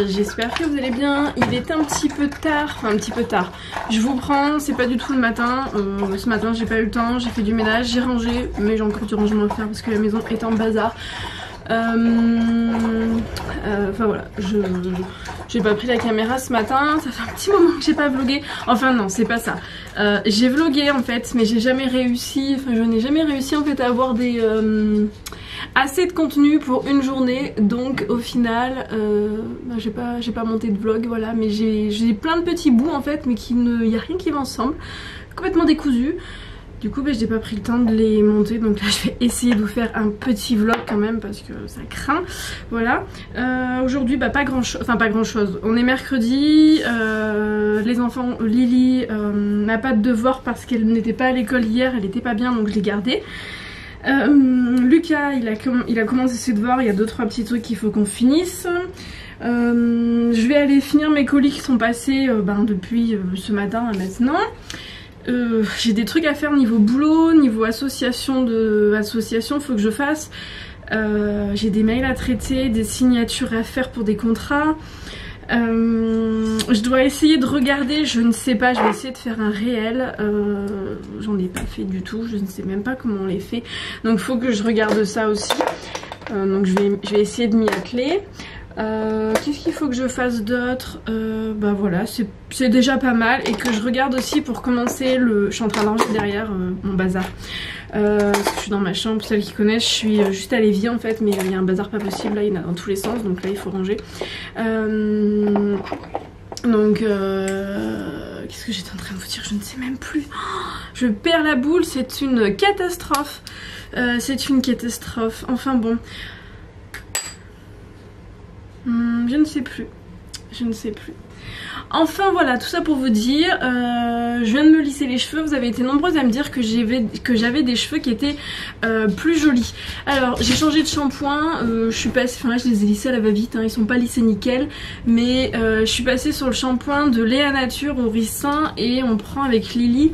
j'espère que vous allez bien. Il est un petit peu tard, enfin un petit peu tard. Je vous prends, c'est pas du tout le matin. Ce matin j'ai pas eu le temps, j'ai fait du ménage, j'ai rangé, mais j'ai encore du rangement à faire parce que la maison est en bazar. Enfin voilà, j'ai pas pris la caméra ce matin, ça fait un petit moment que j'ai pas vlogué. Enfin non, c'est pas ça. J'ai vlogué en fait, mais j'ai jamais réussi, enfin je n'ai jamais réussi en fait à avoir des assez de contenu pour une journée. Donc au final, j'ai pas monté de vlog, voilà, mais j'ai plein de petits bouts en fait, mais il y a rien qui va ensemble, complètement décousu. Du coup j'ai pas pris le temps de les monter, donc là je vais essayer de vous faire un petit vlog quand même parce que ça craint. Voilà, aujourd'hui pas grand chose, on est mercredi, les enfants, Lily n'a pas de devoir parce qu'elle n'était pas à l'école hier, elle était pas bien donc je l'ai gardée. Lucas il a commencé ses devoirs, il y a 2-3 petits trucs qu'il faut qu'on finisse. Je vais aller finir mes colis qui sont passés depuis ce matin à maintenant. J'ai des trucs à faire niveau boulot, niveau association, faut que je fasse. J'ai des mails à traiter, des signatures à faire pour des contrats. Je dois essayer de regarder, je ne sais pas, je vais essayer de faire un réel. J'en ai pas fait du tout, je ne sais même pas comment on les fait. Donc faut que je regarde ça aussi. Donc je vais essayer de m'y atteler. Qu'est-ce qu'il faut que je fasse d'autre? Voilà, c'est déjà pas mal. Et que je regarde aussi pour commencer je suis en train d'enregistrer derrière mon bazar. Parce que je suis dans ma chambre, pour celles qui connaissent, je suis juste à l'évier en fait, mais il y a un bazar pas possible, là il y en a dans tous les sens, donc là il faut ranger. Qu'est-ce que j'étais en train de vous dire? Je ne sais même plus. Je perds la boule, c'est une catastrophe. C'est une catastrophe, enfin bon. Je ne sais plus. Enfin voilà, tout ça pour vous dire, je viens de me lisser les cheveux. Vous avez été nombreuses à me dire que j'avais des cheveux qui étaient plus jolis. Alors j'ai changé de shampoing, je suis passée, enfin là je les ai lissés à la va-vite, hein, ils sont pas lissés nickel, mais je suis passée sur le shampoing de Léa Nature au ricin et on prend avec Lily.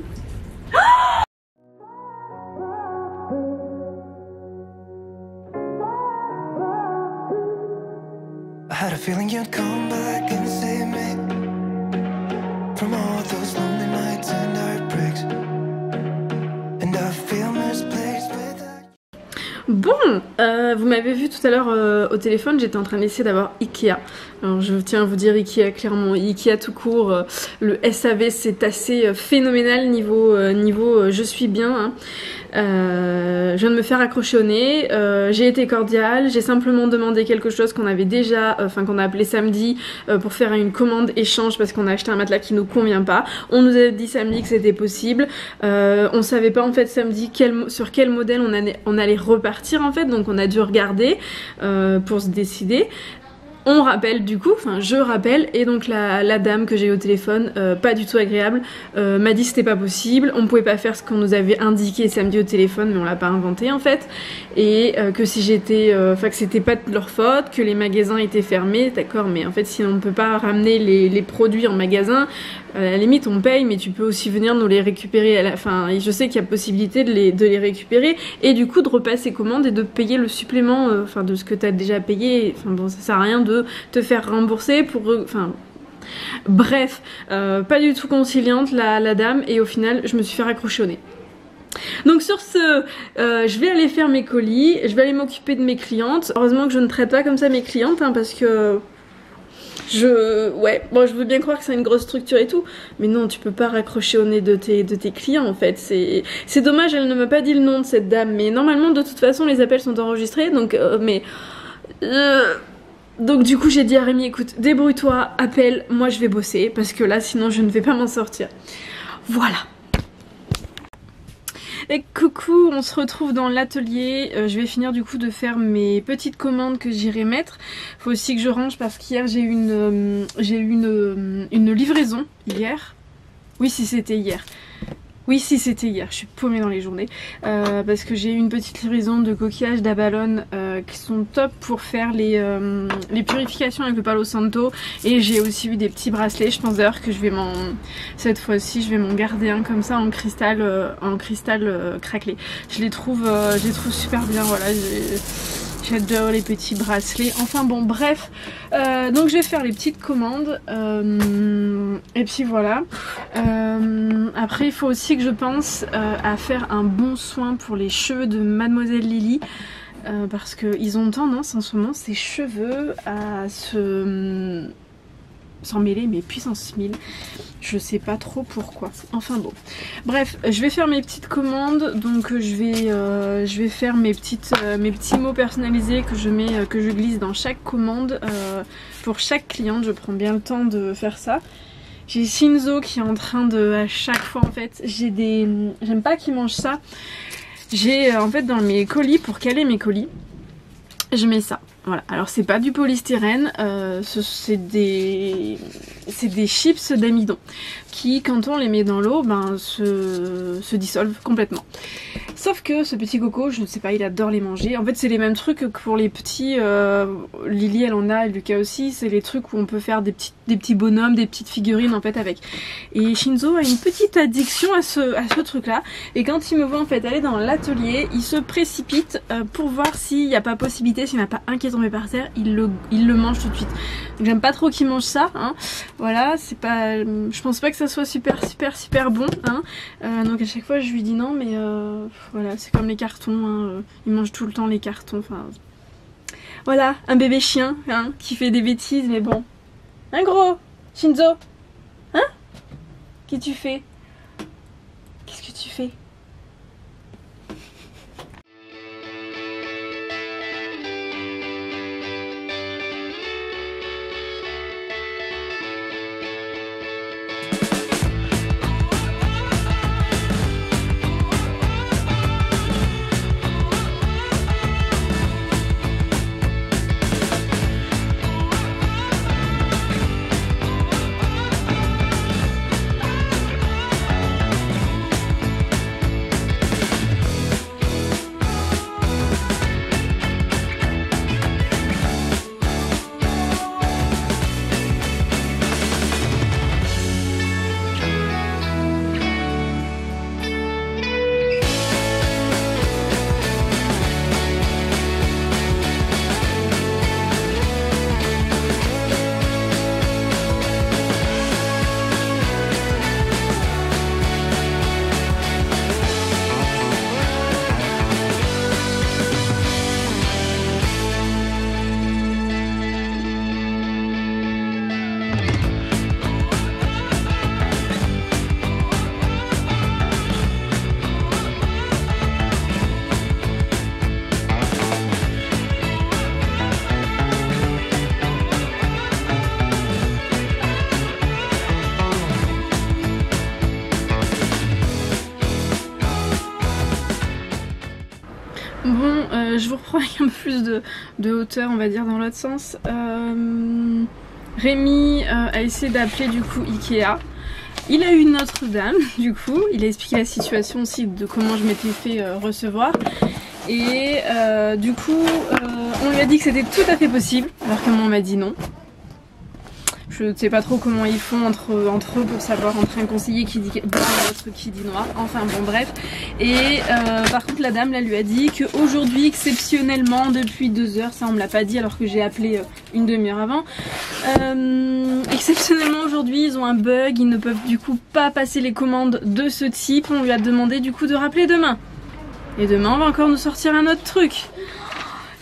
I had a feeling you'd come back and save me from all those lonely nights and heartbreaks, and I feel misplaced without. Bon, vous m'avez vu tout à l'heure au téléphone, j'étais en train d'essayer d'avoir Ikea. Alors je tiens à vous dire Ikea, clairement, Ikea tout court, le SAV c'est assez phénoménal niveau je suis bien. Hein. Je viens de me faire accrocher au nez, j'ai été cordiale, j'ai simplement demandé quelque chose qu'on avait déjà, qu'on a appelé samedi pour faire une commande échange parce qu'on a acheté un matelas qui nous convient pas. On nous a dit samedi que c'était possible, on savait pas en fait samedi sur quel modèle on allait repartir en fait, donc on a dû regarder pour se décider. On rappelle du coup, enfin je rappelle, et donc la dame que j'ai eu au téléphone, pas du tout agréable, m'a dit que c'était pas possible, on pouvait pas faire ce qu'on nous avait indiqué samedi au téléphone, mais on l'a pas inventé en fait, et que si j'étais, que c'était pas de leur faute, que les magasins étaient fermés, d'accord, mais en fait si on ne peut pas ramener les produits en magasin, à la limite on paye, mais tu peux aussi venir nous les récupérer à la fin, et je sais qu'il y a possibilité de les récupérer, et du coup de repasser commande et de payer le supplément, de ce que tu as déjà payé, enfin bon ça sert à rien de te faire rembourser pour... bref, pas du tout conciliante la dame, et au final je me suis fait raccrocher au nez. Donc sur ce, je vais aller faire mes colis, je vais aller m'occuper de mes clientes. Heureusement que je ne traite pas comme ça mes clientes, hein, parce que... je veux bien croire que c'est une grosse structure et tout, mais non, tu peux pas raccrocher au nez de tes clients en fait. C'est dommage, elle ne m'a pas dit le nom de cette dame, mais normalement de toute façon les appels sont enregistrés, donc donc du coup j'ai dit à Rémi, écoute, débrouille-toi, appelle, moi je vais bosser, parce que là sinon je ne vais pas m'en sortir. Voilà. Et coucou, on se retrouve dans l'atelier. Je vais finir du coup de faire mes petites commandes que j'irai mettre. Faut aussi que je range parce qu'hier j'ai eu une livraison hier. Oui si c'était hier. Oui si c'était hier, je suis paumée dans les journées, parce que j'ai eu une petite livraison de coquillages d'Abalone qui sont top pour faire les purifications avec le Palo Santo, et j'ai aussi eu des petits bracelets. Je pense d'ailleurs que cette fois-ci je vais m'en garder un comme ça en cristal craquelé. Je les trouve super bien, voilà. J'adore les petits bracelets. Enfin bon, bref. Donc je vais faire les petites commandes. Et puis voilà. Après, il faut aussi que je pense à faire un bon soin pour les cheveux de Mademoiselle Lily. Parce qu'ils ont tendance en ce moment, ces cheveux, à s'en mêler, mais puissance 1000. Je sais pas trop pourquoi. Enfin bon. Bref, je vais faire mes petites commandes. Donc je vais faire mes petits mots personnalisés que je glisse dans chaque commande. Pour chaque cliente, je prends bien le temps de faire ça. J'ai Shinzo qui est en train de, à chaque fois en fait, j'aime pas qu'il mange ça. J'ai en fait dans mes colis, pour caler mes colis, je mets ça. Voilà, alors c'est pas du polystyrène, c'est des chips d'amidon qui, quand on les met dans l'eau, ben, se dissolvent complètement. Sauf que ce petit coco, je ne sais pas, il adore les manger. En fait, c'est les mêmes trucs que pour les petits. Lily, elle en a, et Lucas aussi. C'est les trucs où on peut faire des petits bonhommes, des petites figurines en fait avec. Et Shinzo a une petite addiction à ce truc-là. Et quand il me voit en fait aller dans l'atelier, il se précipite pour voir s'il n'y a pas possibilité, s'il n'y en a pas un qui est tombé par terre, il le mange tout de suite. Donc j'aime pas trop qu'il mange ça. Hein. Voilà, c'est pas. Je pense pas que ça soit super bon. Hein. Donc à chaque fois, je lui dis non, mais voilà, c'est comme les cartons. Hein. Il mange tout le temps les cartons. Enfin, voilà, un bébé chien hein, qui fait des bêtises, mais bon. Un gros Shinzo, hein? Qu'est-ce que tu fais? Qu'est-ce que tu fais? Bon, je vous reprends avec un peu plus de hauteur, on va dire, dans l'autre sens. Rémi a essayé d'appeler du coup Ikea. Il a eu Notre-Dame, du coup. Il a expliqué la situation aussi de comment je m'étais fait recevoir. Et du coup, on lui a dit que c'était tout à fait possible, alors que moi on m'a dit non. Je ne sais pas trop comment ils font entre eux pour savoir entre un conseiller qui dit blanc et l'autre qui dit noir. Enfin bon bref. Et par contre la dame là lui a dit qu'aujourd'hui exceptionnellement depuis 2 heures, ça on me l'a pas dit alors que j'ai appelé une demi-heure avant. Exceptionnellement aujourd'hui ils ont un bug, ils ne peuvent du coup pas passer les commandes de ce type. On lui a demandé du coup de rappeler demain. Et demain on va encore nous sortir un autre truc.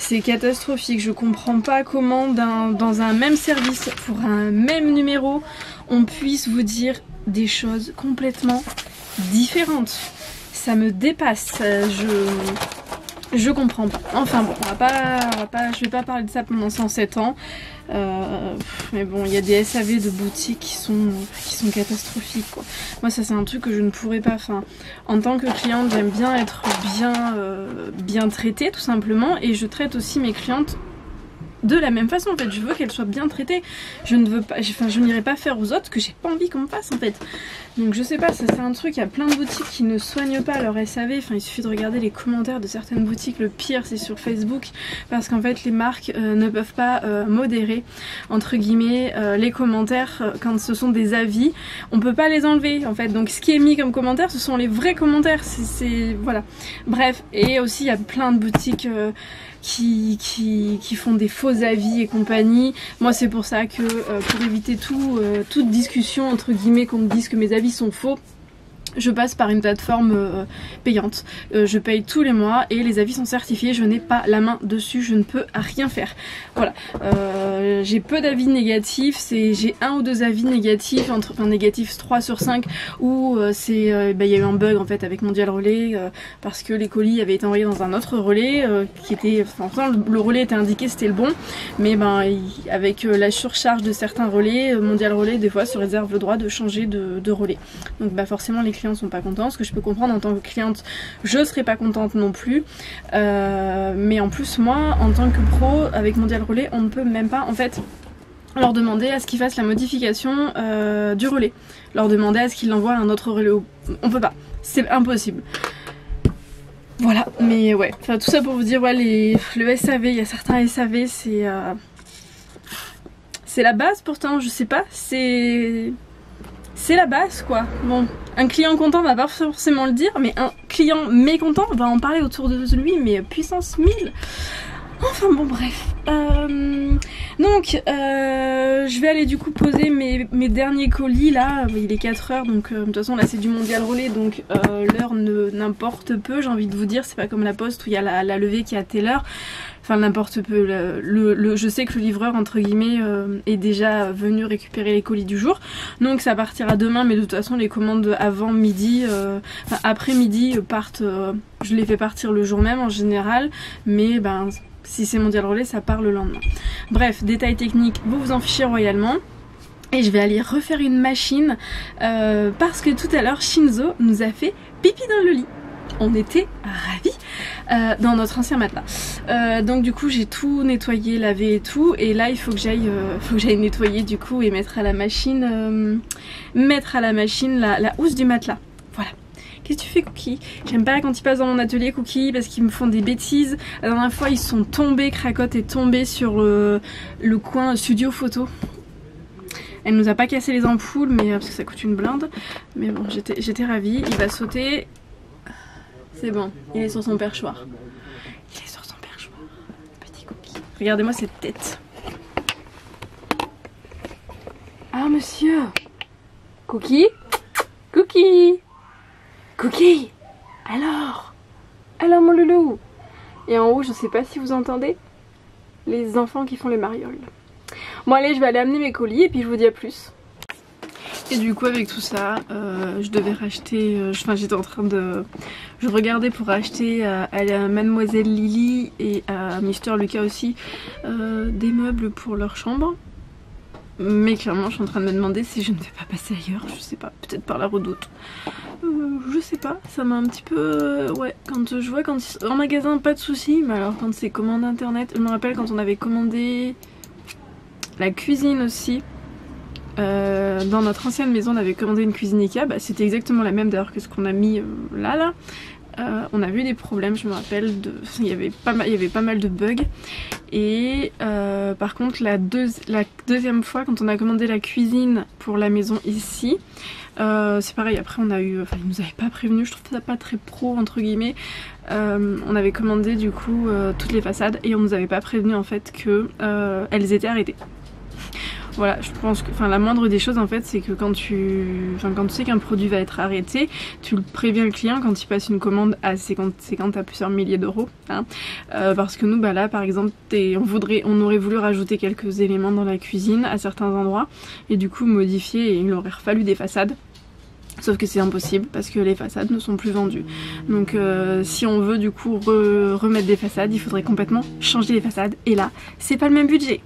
C'est catastrophique, je comprends pas comment dans un même service, pour un même numéro, on puisse vous dire des choses complètement différentes. Ça me dépasse, je comprends pas. Enfin bon, je vais pas parler de ça pendant 107 ans. Mais bon, il y a des SAV de boutiques qui sont catastrophiques quoi. Moi ça c'est un truc que je ne pourrais pas. Enfin, en tant que cliente j'aime bien être bien traitée tout simplement, et je traite aussi mes clientes de la même façon en fait. Je veux qu'elles soient bien traitées. Je ne veux pas, je n'irai pas faire aux autres que j'ai pas envie qu'on me fasse en fait. Donc je sais pas, ça c'est un truc, il y a plein de boutiques qui ne soignent pas leur SAV. Enfin il suffit de regarder les commentaires de certaines boutiques. Le pire c'est sur Facebook, parce qu'en fait les marques ne peuvent pas modérer entre guillemets les commentaires quand ce sont des avis. On peut pas les enlever en fait. Donc ce qui est mis comme commentaire ce sont les vrais commentaires. C'est voilà. Bref, et aussi il y a plein de boutiques qui font des faux avis et compagnie. Moi c'est pour ça que pour éviter toute discussion entre guillemets qu'on me dise que mes avis sont faux, je passe par une plateforme payante. Je paye tous les mois et les avis sont certifiés, je n'ai pas la main dessus, je ne peux rien faire. Voilà, j'ai peu d'avis négatifs, j'ai 1 ou 2 avis négatifs, négatifs 3 sur 5, où il y a eu un bug en fait avec Mondial Relais, parce que les colis avaient été envoyés dans un autre relais, le relais était indiqué, c'était le bon, mais avec la surcharge de certains relais, Mondial Relais des fois se réserve le droit de changer de relais. Donc forcément les clients sont pas contents, ce que je peux comprendre. En tant que cliente je serais pas contente non plus, mais en plus moi en tant que pro avec Mondial Relais on ne peut même pas en fait leur demander à ce qu'ils fassent la modification du relais, leur demander à ce qu'ils l'envoient à un autre relais. On peut pas, c'est impossible. Voilà, mais ouais, enfin tout ça pour vous dire, ouais, le SAV, il y a certains SAV, c'est la base pourtant, je sais pas, c'est la base quoi. Bon, un client content va pas forcément le dire, mais un client mécontent va en parler autour de lui, mais puissance 1000. Enfin bon bref. Donc je vais aller du coup poser mes derniers colis là, il est 4h donc de toute façon là c'est du Mondial Relais donc l'heure n'importe peu, j'ai envie de vous dire, c'est pas comme la poste où il y a la levée qui est à telle heure. Enfin n'importe peu, je sais que le livreur entre guillemets est déjà venu récupérer les colis du jour, donc ça partira demain, mais de toute façon les commandes avant midi, après midi partent, je les fais partir le jour même en général, mais si c'est Mondial Relais ça part le lendemain. Bref, détails techniques, vous vous en fichez royalement. Et je vais aller refaire une machine parce que tout à l'heure Shinzo nous a fait pipi dans le lit. On était ravis dans notre ancien matelas. Donc du coup j'ai tout nettoyé, lavé et tout, et là il faut que j'aille nettoyer du coup et mettre à la machine la housse du matelas. Voilà. Qu'est-ce que tu fais Cookie? J'aime pas quand ils passent dans mon atelier Cookie parce qu'ils me font des bêtises. La dernière fois ils sont tombés, Cracotte est tombée sur le coin studio photo. Elle nous a pas cassé les ampoules mais parce que ça coûte une blinde. Mais bon j'étais ravie. Il va sauter. C'est bon, il est sur son perchoir. Il est sur son perchoir. Petit Cookie. Regardez-moi cette tête. Ah monsieur. Cookie? Cookie? Cookie! Alors mon loulou! Et en haut, je sais pas si vous entendez les enfants qui font les marioles. Bon allez, je vais aller amener mes colis et puis je vous dis à plus. Et du coup avec tout ça, je devais racheter, j'étais en train de... Je regardais pour acheter à Mademoiselle Lily et à Mister Lucas aussi des meubles pour leur chambre. Mais clairement je suis en train de me demander si je ne vais pas passer ailleurs, je sais pas, peut-être par la Redoute. Je sais pas, ça m'a un petit peu... ouais, quand je vois en magasin pas de soucis, mais alors quand c'est commande internet, je me rappelle quand on avait commandé la cuisine aussi. Dans notre ancienne maison on avait commandé une cuisine Ikea, c'était exactement la même d'ailleurs que ce qu'on a mis là. On a vu des problèmes, je me rappelle, il y avait pas mal de bugs. Et par contre la deuxième fois quand on a commandé la cuisine pour la maison ici, c'est pareil, après on a eu, ils nous avaient pas prévenu, je trouve ça pas très pro entre guillemets. On avait commandé du coup toutes les façades et on nous avait pas prévenu en fait que elles étaient arrêtées. Voilà, je pense que la moindre des choses en fait c'est que quand tu sais qu'un produit va être arrêté, tu le préviens le client quand il passe une commande c'est quand t'as plusieurs milliers d'euros, hein. Parce que nous là par exemple on aurait voulu rajouter quelques éléments dans la cuisine à certains endroits et du coup modifier, et il aurait fallu des façades. Sauf que c'est impossible parce que les façades ne sont plus vendues. Donc si on veut du coup remettre des façades, il faudrait complètement changer les façades. Et là, c'est pas le même budget.